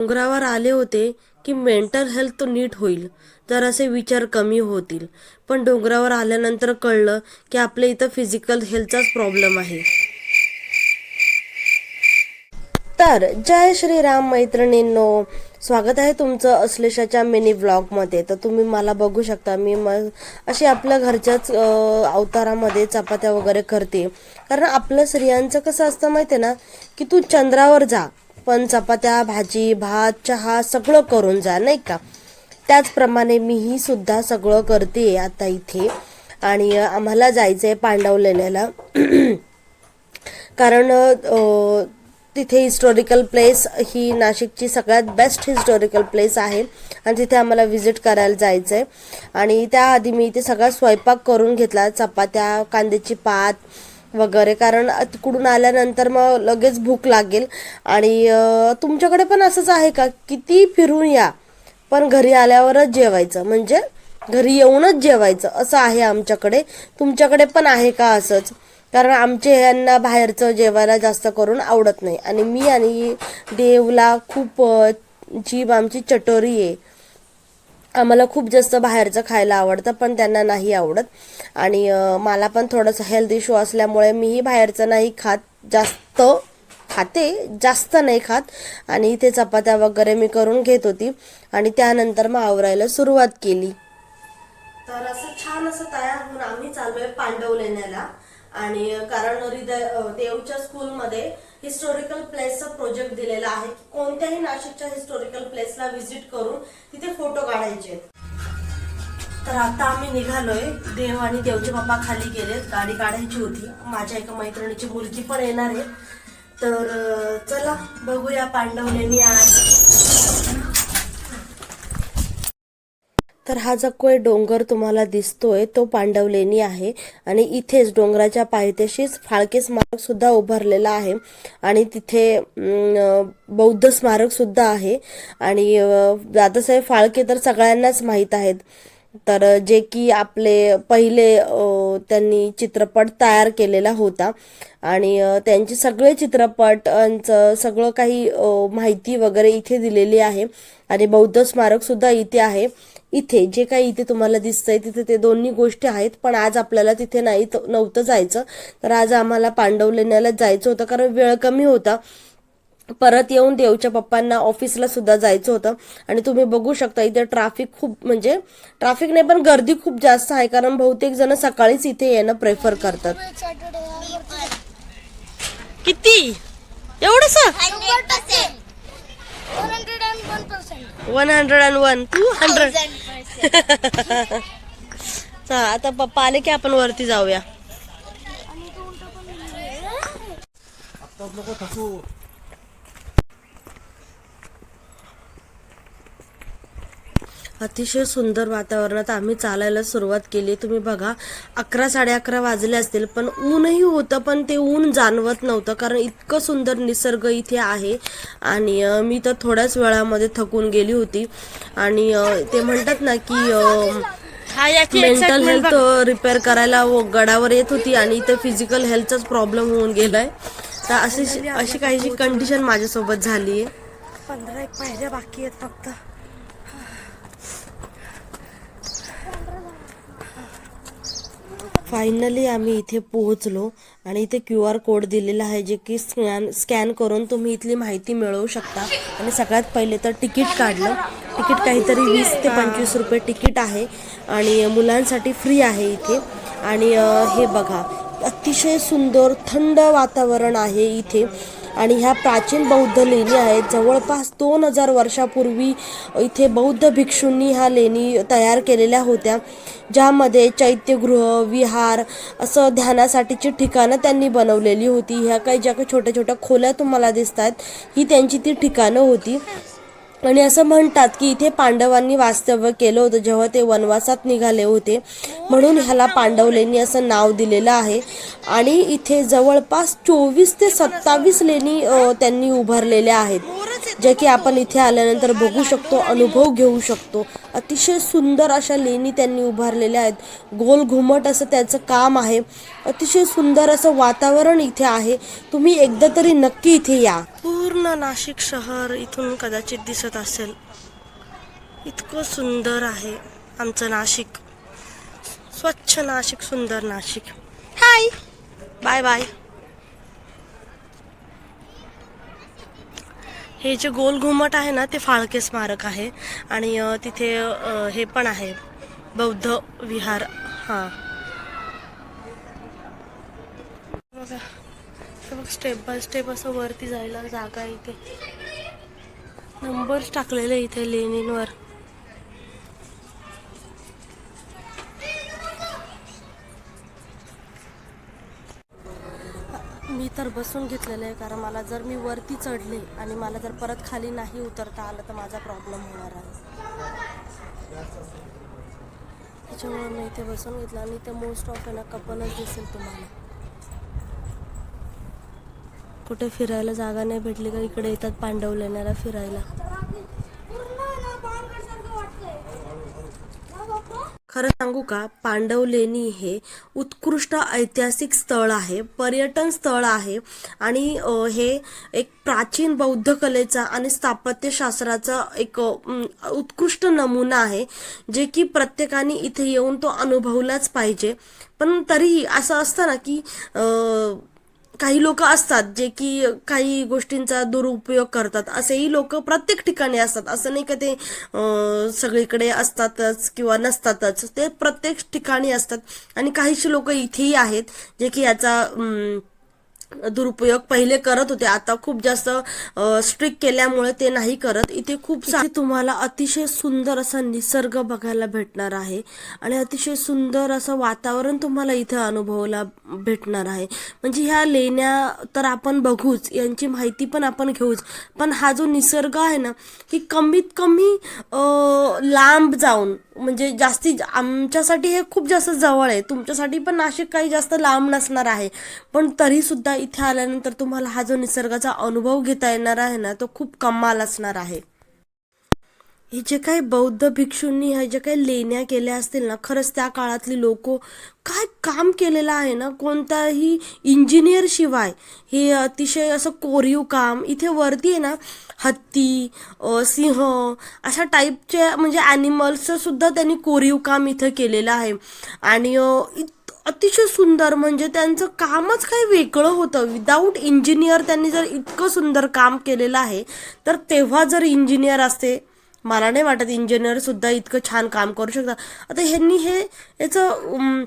डोंगरावर आले होते की मेंटल हेल्थ तो नीट होईल, तर असे विचार कमी होतील. पण डोंगरावर आल्यानंतर कळलं की आपल्या इथं फिजिकल हेल्थचाच प्रॉब्लेम आहे. तर जय श्रीराम मैत्रिणींनो, स्वागत आहे तुमचं अश्लेषाच्या मिनी व्लॉगमध्ये. तर तुम्ही मला बघू शकता, मी अशी आपल्या घरच्याच अवतारामध्ये चपात्या वगैरे करते. कारण आपलं स्त्रियांचं कसं असतं माहिती आहे ना, की तू चंद्रावर जा पण चपात्या, भाजी, भात, चहा सगळं करून जा, नाही का. त्याचप्रमाणे मीही सुद्धा सगळं करते आता इथे. आणि आम्हाला जायचं आहे पांडवलेण्याला. कारण तिथे हिस्टॉरिकल प्लेस ही नाशिकची सगळ्यात बेस्ट हिस्टॉरिकल प्लेस आहे आणि तिथे आम्हाला व्हिजिट करायला जायचं आहे. आणि त्याआधी मी इथे सगळा स्वयंपाक करून घेतला, चपात्या, कांद्याची पात वगैरे. कारण तिकडून आल्यानंतर मग लगेच भूक लागेल. आणि तुमच्याकडे पण असंच आहे का, किती फिरून या पण घरी आल्यावरच जेवायचं, म्हणजे घरी येऊनच जेवायचं, असं आहे आमच्याकडे. तुमच्याकडे पण आहे का असंच? कारण आमच्या यांना बाहेरचं जेवायला जास्त करून आवडत नाही. आणि मी आणि देवला खूप जीभ आमची चटोरी आहे. आम्हाला खूप जास्त बाहेरचं खायला आवडतं, पण त्यांना नाही आवडत. आणि मला पण थोडंसं हेल्थ इश्यू असल्यामुळे मीही बाहेरचं नाही खात, जास्त खाते, जास्त नाही खात. आणि इथे चपात्या वगैरे मी करून घेत होती आणि त्यानंतर मग आवरायला सुरुवात केली. तर असं छान असं तयार होऊन आम्ही चाललोय पांडवलेण्याला. आणि कारण देवच्या स्कूलमध्ये हिस्टॉरिकल प्लेसचा प्रोजेक्ट दिलेला आहे की कोणत्याही नाशिकच्या हिस्टॉरिकल प्लेसला व्हिजिट करून तिथे फोटो काढायचे. तर आता आम्ही निघालोय. देव आणि देवचे पप्पा खाली गेलेत, गाडी काढायची होती. माझ्या एका मैत्रिणीची मुलगी पण येणार आहे. तर चला बघूया पांडवलेणी आज. तर हा जो काही डोंगर तुम्हाला दिसतोय तो पांडवलेणी आहे. आणि इथेच डोंगराच्या पायथ्याशीच फाळके स्मारक सुद्धा उभारलेला आहे. आणि तिथे बौद्ध स्मारक सुद्धा आहे. आणि दादासाहेब फाळके तर सगळ्यांनाच माहीत आहेत. तर जे की आपले पहिले त्यांनी चित्रपट तयार केलेला होता. आणि त्यांचे सगळे चित्रपटांचं सगळं काही माहिती वगैरे इथे दिलेली आहे. आणि बौद्ध स्मारक सुद्धा इथे आहे. इथे जे काही इथे तुम्हाला दिसतंय तिथे ते दोन्ही गोष्टी आहेत. पण आज आपल्याला तिथे नव्हतं जायचं. तर आज आम्हाला पांडवलेण्याला जायचं होतं, कारण वेळ कमी होता. परत येऊन देवच्या पप्पांना ऑफिसला सुद्धा जायचं होतं. आणि तुम्ही बघू शकता इथे ट्रॅफिक खूप, म्हणजे ट्रॅफिक नाही पण गर्दी खूप जास्त आहे. कारण बहुतेक जण सकाळीच इथे येणं प्रेफर करतात. किती एवढंच? 101, 200. आता पप्पा आले की आपण वरती जाऊया. अतिशय सुंदर वातावरणात आम्ही चालायला सुरुवात केली. तुम्ही बघा 11, 11:30 वाजले असतील, पण ऊनही होतं, पण ते ऊन जाणवत नव्हतं. कारण इतकं सुंदर निसर्ग इथे आहे. आणि मी तर थोड्याच वेळामध्ये थकून गेली होती. आणि ते म्हणतात ना की मेंटल हेल्थ रिपेअर करायला गडावर येत होती आणि इथे फिजिकल हेल्थचाच प्रॉब्लेम होऊन गेलाय. तर अशी काहीशी कंडिशन माझ्यासोबत झाली आहे. 15 पायऱ्या बाकी आहेत फक्त. फायनली आम्ही इथे पोहोचलो. आणि इथे QR कोड दिलेला आहे, जे की स्कॅन करून तुम्ही इथली माहिती मिळवू शकता. आणि सगळ्यात पहिले तर तिकीट काढलं. तिकीट काहीतरी 20 ते 25 रुपये तिकीट आहे. आणि मुलांसाठी फ्री आहे इथे. आणि हे बघा, अतिशय सुंदर थंड वातावरण आहे इथे. आणि ह्या प्राचीन बौद्ध लेणी आहेत. जवळपास 2000 वर्षापूर्वी इथे बौद्ध भिक्षूंनी ह्या लेणी तयार केलेल्या होत्या, ज्यामध्ये चैत्यगृह, विहार असं ध्यानासाठीची ठिकाणं त्यांनी बनवलेली होती. ह्या काही ज्या काही छोट्या छोट्या खोल्या तुम्हाला दिसत आहेत, ही त्यांची ती ठिकाणं होती. आणि असं म्हणतात की इथे पांडवांनी वास्तव्य केलं होतं जेव्हा ते वनवासात निघाले होते, म्हणून ह्याला पांडवलेणी असं नाव दिलेलं आहे. आणि इथे जवळपास 24 ते 27 लेणी त्यांनी उभारलेल्या आहेत. जे की आपण इथे आल्यानंतर बघू शकतो, अनुभव घेऊ शकतो. अतिशय सुंदर अशा लेणी त्यांनी उभारलेल्या आहेत. गोल घुमट असं त्याचं काम आहे. अतिशय सुंदर असं वातावरण इथे आहे. तुम्ही एकदा तरी नक्की इथे या. पूर्ण नाशिक शहर इथून कदाचित दिसत असेल. इतकं सुंदर आहे आमचं नाशिक. स्वच्छ नाशिक, सुंदर नाशिक. हाय, बाय बाय. हे जे गोल घुमट आहे ना, ते फाळके स्मारक आहे. आणि तिथे हे पण आहे, बौद्ध विहार. हां बघा, स्टेप बाय स्टेप असं वरती जायला जागा आहे. इथे नंबर्स टाकलेले इथे लेणींवर. मी तर बसून घेतलेलं आहे, कारण मला जर मी वरती चढले आणि मला जर परत खाली नाही उतरता आलं तर माझा प्रॉब्लेम होणार आहे. त्याच्यामुळे मी इथे बसून घेतलं. आणि इथे मोस्ट ऑफ ना कपलच दिसेल तुम्हाला. कुठे फिरायला जागा नाही भेटली का इकडे येतात पांडव लेण्याला फिरायला. खरं सांगू का, पांडव लेणी हे उत्कृष्ट ऐतिहासिक स्थळ आहे, पर्यटन स्थळ आहे. आणि हे एक प्राचीन बौद्ध कलेचा आणि स्थापत्यशास्त्राचा एक उत्कृष्ट नमुना आहे, जे की प्रत्येकाने इथे येऊन तो अनुभवलाच पाहिजे. पण तरीही असं असतं ना की काही लोक असतात जे की काही गोष्टींचा दुरुपयोग करतात. असेही लोक प्रत्येक ठिकाणी असतात. असं नाही का ते सगळीकडे असतातच किंवा नसतातच, ते प्रत्येक ठिकाणी असतात. आणि काहीशी लोक इथेही आहेत जे की याचा दुरुपयोग पहिले करत होते. आता खूप जास्त स्ट्रिक्ट केल्यामुळे ते नाही करत. इथे खूप तुम्हाला अतिशय सुंदर असा निसर्ग बघायला भेटणार आहे. आणि अतिशय सुंदर असं वातावरण तुम्हाला इथे अनुभवायला भेटणार आहे. म्हणजे ह्या लेण्या तर आपण बघूच, यांची माहिती पण आपण घेऊच, पण हा जो निसर्ग आहे ना, की कमीत कमी लांब जाऊन, म्हणजे जास्ती आमच्यासाठी हे खूप जास्त जवळ आहे. तुमच्यासाठी पण नाशिक काही जास्त लांब नसणार आहे, पण तरी सुद्धा इथे आल्यानंतर तुम्हाला हा जो निसर्गाचा अनुभव घेता येणार आहे ना, तो खूप कमाल असणार आहे. हे जे काही बौद्ध भिक्षूंनी हे जे काही लेण्या केल्या असतील ना, खरंच त्या काळातली लोक काय काम केलेलं आहे ना. कोणताही इंजिनियर शिवाय हे अतिशय असं कोरीव काम. इथे वरती आहे ना हत्ती, सिंह अशा टाईपचे म्हणजे ॲनिमल्सचं सुद्धा त्यांनी कोरीव काम इथं केलेलं आहे. आणि अतिशय सुंदर, म्हणजे त्यांचं कामच काही वेगळं होतं. विदाऊट इंजिनियर त्यांनी जर इतकं सुंदर काम केलेलं आहे, तर तेव्हा जर इंजिनियर असते, मला नाही वाटत इंजिनियर सुद्धा इतकं छान काम करू शकतात. आता ह्यांनी याचं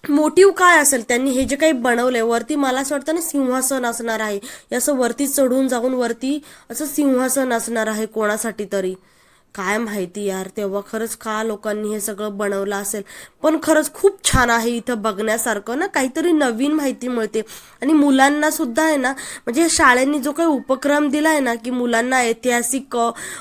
मोटिव्ह काय असेल, त्यांनी हे जे काही बनवलंय वरती, मला असं वाटतं ना सिंहासन असणार आहे. असं वरती चढून जाऊन वरती असं सिंहासन असणार आहे कोणासाठी तरी, काय माहिती यार. तेव्हा खरंच का लोकांनी हे सगळं बनवलं असेल. पण खरंच खूप छान आहे इथं बघण्यासारखं ना, काहीतरी नवीन माहिती मिळते. आणि मुलांना सुद्धा आहे ना, म्हणजे शाळेने जो काही उपक्रम दिला आहे ना, की मुलांना ऐतिहासिक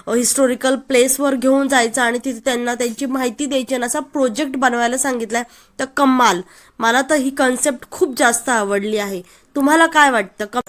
हिस्टॉरिकल प्लेसवर घेऊन जायचं आणि तिथे त्यांना त्यांची माहिती द्यायची आणि असा प्रोजेक्ट बनवायला सांगितलाय, तर कमाल. मला तर ही कन्सेप्ट खूप जास्त आवडली आहे. तुम्हाला काय वाटतं?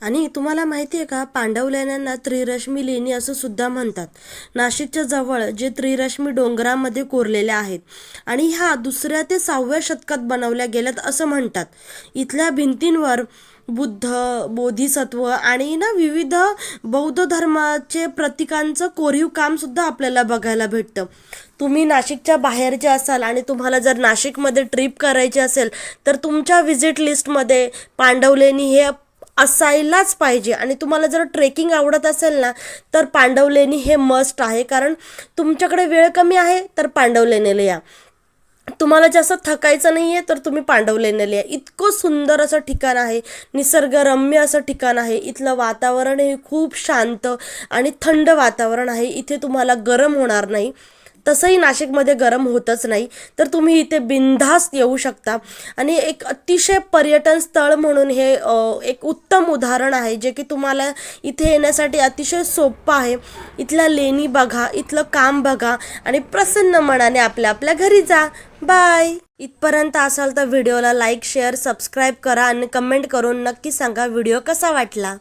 आणि तुम्हाला माहिती आहे का, पांडव लेण्यांना त्रिरश्मी लेणी असं सुद्धा म्हणतात. नाशिकच्या जवळ जे त्रिरश्मी डोंगरामध्ये कोरलेल्या आहेत आणि ह्या 2ऱ्या ते 6व्या शतकात बनवल्या गेल्यात असं म्हणतात. इथल्या भिंतींवर बुद्ध, बोधिसत्व आणि ना विविध बौद्ध धर्माचे प्रतीकांचं कोरीव काम सुद्धा आपल्याला बघायला भेटतं. तुम्ही नाशिकच्या बाहेरचे असाल आणि तुम्हाला जर नाशिकमध्ये ट्रिप करायची असेल, तर तुमच्या व्हिजिट लिस्टमध्ये पांडवलेणी हे असायलाच पाहिजे. आणि तुम्हाला जर ट्रेकिंग आवडत असेल ना, तर पांडवलेणी हे मस्ट आहे. कारण तुमच्याकडे वेळ कमी आहे तर पांडवलेणीला या. तुम्हाला जास्त थकायचं नाही आहे तर तुम्ही पांडवलेण्याला या. इतकं सुंदर असं ठिकाण आहे, निसर्गरम्य असं ठिकाण आहे. इथलं वातावरण हे खूप शांत आणि थंड वातावरण आहे. इथे तुम्हाला गरम होणार नाही. तसंही नाशिकमध्ये गरम होतच नाही, तर तुम्ही इथे बिनधास्त येऊ शकता. आणि एक अतिशय पर्यटन स्थळ म्हणून हे एक उत्तम उदाहरण आहे, जे की तुम्हाला इथे येण्यासाठी अतिशय सोपं आहे. इथल्या लेणी बघा, इथलं काम बघा आणि प्रसन्न मनाने आपल्या आपल्या घरी जा. बाय. इथपर्यंत असाल तर व्हिडिओला लाईक, शेअर, सबस्क्राईब करा आणि कमेंट करून नक्की सांगा व्हिडिओ कसा वाटला.